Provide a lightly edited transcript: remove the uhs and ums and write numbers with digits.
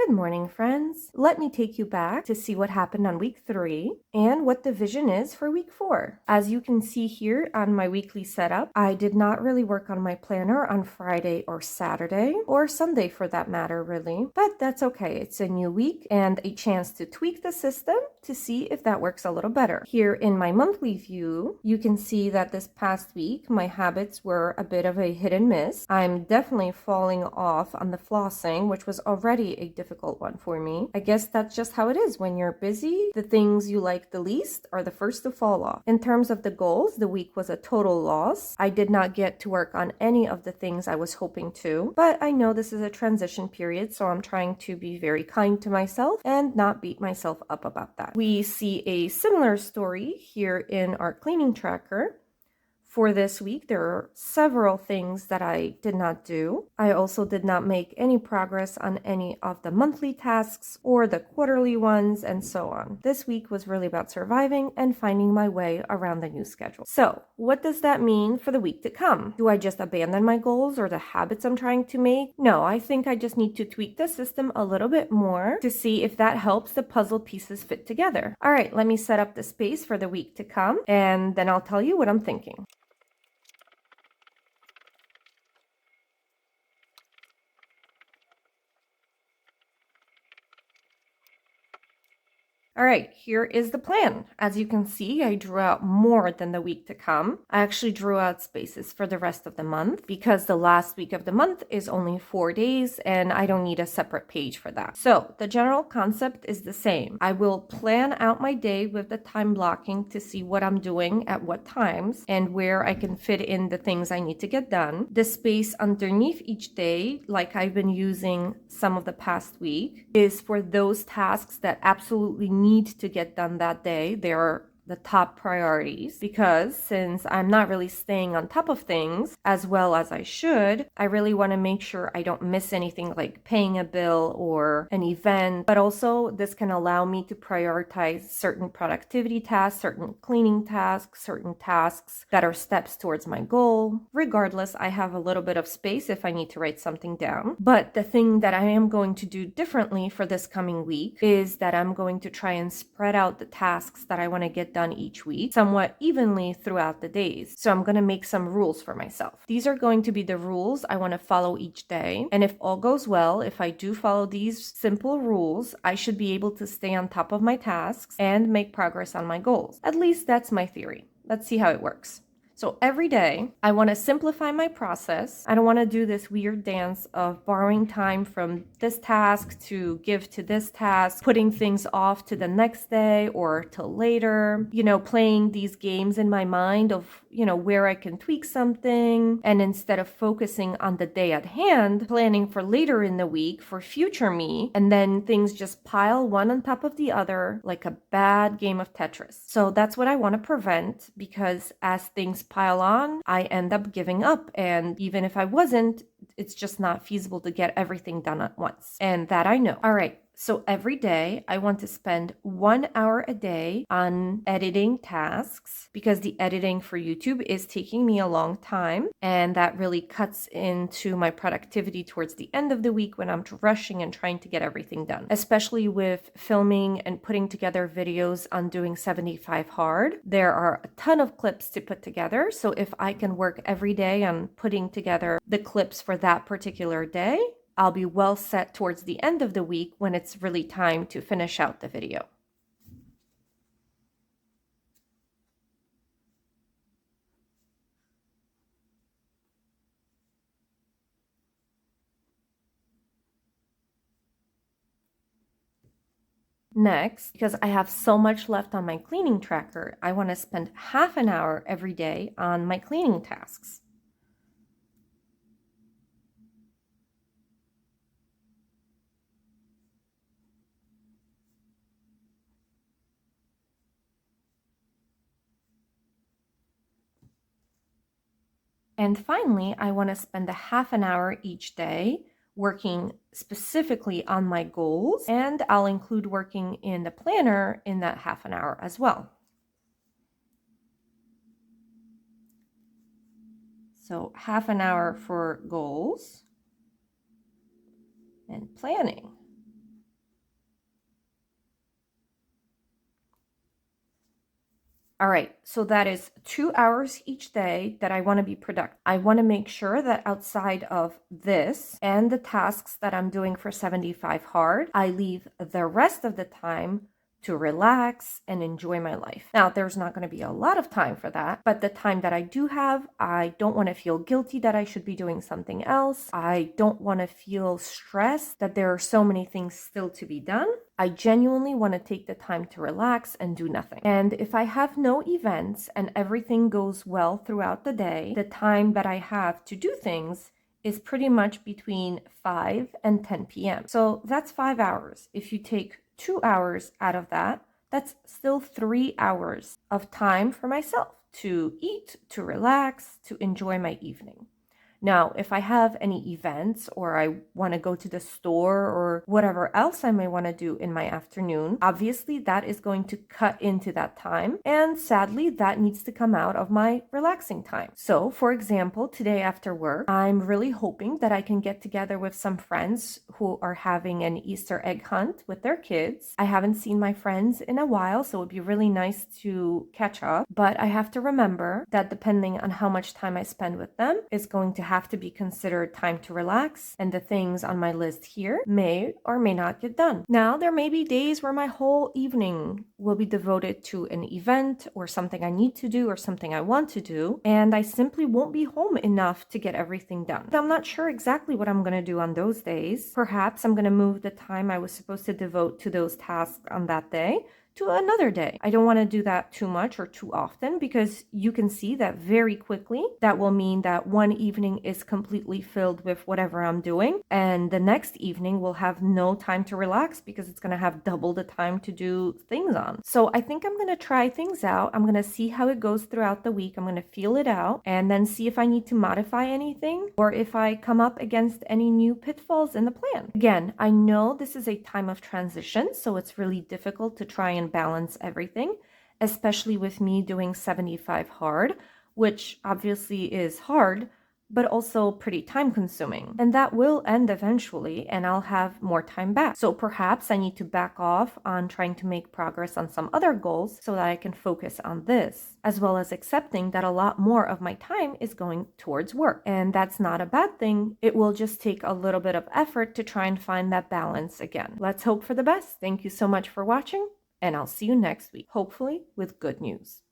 Good morning, friends. Let me take you back to see what happened on week 3 and what the vision is for week 4. As you can see here on my weekly setup, I did not really work on my planner on Friday or Saturday, or Sunday for that matter, really. But that's okay. It's a new week and a chance to tweak the system to see if that works a little better. Here in my monthly view, you can see that this past week, my habits were a bit of a hit and miss. I'm definitely falling off on the flossing, which was already a difficult one for me. I guess that's just how it is when you're busy. The things you like the least are the first to fall off. In terms of the goals, the week was a total loss. I did not get to work on any of the things I was hoping to, but I know this is a transition period, so I'm trying to be very kind to myself and not beat myself up about that. We see a similar story here in our cleaning tracker. For this week, there are several things that I did not do. I also did not make any progress on any of the monthly tasks or the quarterly ones and so on. This week was really about surviving and finding my way around the new schedule. So, what does that mean for the week to come? Do I just abandon my goals or the habits I'm trying to make? No, I think I just need to tweak the system a little bit more to see if that helps the puzzle pieces fit together. All right, let me set up the space for the week to come, and then I'll tell you what I'm thinking. All right, here is the plan. As you can see, I drew out more than the week to come. I actually drew out spaces for the rest of the month because the last week of the month is only 4 days and I don't need a separate page for that. So the general concept is the same. I will plan out my day with the time blocking to see what I'm doing at what times and where I can fit in the things I need to get done. The space underneath each day, like I've been using some of the past week, is for those tasks that absolutely need to get done that day. They're the top priorities because since I'm not really staying on top of things as well as I should, I really want to make sure I don't miss anything like paying a bill or an event. But also this can allow me to prioritize certain productivity tasks, certain cleaning tasks, certain tasks that are steps towards my goal. Regardless, I have a little bit of space if I need to write something down. But the thing that I am going to do differently for this coming week is that I'm going to try and spread out the tasks that I want to get done each week somewhat evenly throughout the days. So I'm going to make some rules for myself. These are going to be the rules I want to follow each day. And if all goes well, if I do follow these simple rules, I should be able to stay on top of my tasks and make progress on my goals. At least that's my theory. Let's see how it works. So every day, I want to simplify my process. I don't want to do this weird dance of borrowing time from this task to give to this task, putting things off to the next day or till later, playing these games in my mind of, where I can tweak something. And instead of focusing on the day at hand, planning for later in the week for future me, and then things just pile one on top of the other like a bad game of Tetris. So that's what I want to prevent because as things pile on, I end up giving up. And even if I wasn't, it's just not feasible to get everything done at once. And that I know. All right. So every day I want to spend 1 hour a day on editing tasks because the editing for YouTube is taking me a long time. And that really cuts into my productivity towards the end of the week when I'm rushing and trying to get everything done, especially with filming and putting together videos on doing 75 hard. There are a ton of clips to put together. So if I can work every day on putting together the clips for that particular day, I'll be well set towards the end of the week when it's really time to finish out the video. Next, because I have so much left on my cleaning tracker, I want to spend half an hour every day on my cleaning tasks. And finally, I want to spend a half an hour each day working specifically on my goals, and I'll include working in the planner in that half an hour as well. So half an hour for goals and planning. All right, so that is 2 hours each day that I want to be productive. I want to make sure that outside of this and the tasks that I'm doing for 75 hard, I leave the rest of the time to relax and enjoy my life. Now, there's not going to be a lot of time for that, but the time that I do have, I don't want to feel guilty that I should be doing something else. I don't want to feel stressed that there are so many things still to be done. I genuinely want to take the time to relax and do nothing. And if I have no events and everything goes well throughout the day, the time that I have to do things is pretty much between 5 and 10 p.m. So that's 5 hours. If you take 2 hours out of that, that's still 3 hours of time for myself to eat, to relax, to enjoy my evening. Now, if I have any events or I want to go to the store or whatever else I may want to do in my afternoon, obviously that is going to cut into that time. And sadly, that needs to come out of my relaxing time. So, for example, today after work, I'm really hoping that I can get together with some friends who are having an Easter egg hunt with their kids. I haven't seen my friends in a while, so it'd be really nice to catch up. But I have to remember that depending on how much time I spend with them, is going to have to be considered time to relax, and the things on my list here may or may not get done. Now, there may be days where my whole evening will be devoted to an event or something I need to do or something I want to do, and I simply won't be home enough to get everything done. I'm not sure exactly what I'm going to do on those days. Perhaps I'm going to move the time I was supposed to devote to those tasks on that day to another day. I don't want to do that too much or too often because you can see that very quickly that will mean that one evening is completely filled with whatever I'm doing, and the next evening will have no time to relax because it's going to have double the time to do things on. So I think I'm going to try things out. I'm going to see how it goes throughout the week. I'm going to feel it out and then see if I need to modify anything or if I come up against any new pitfalls in the plan. Again, I know this is a time of transition, so it's really difficult to try and balance everything, especially with me doing 75 hard, which obviously is hard, but also pretty time consuming. And that will end eventually, and I'll have more time back. So perhaps I need to back off on trying to make progress on some other goals so that I can focus on this, as well as accepting that a lot more of my time is going towards work. And that's not a bad thing. It will just take a little bit of effort to try and find that balance again. Let's hope for the best. Thank you so much for watching, and I'll see you next week, hopefully with good news.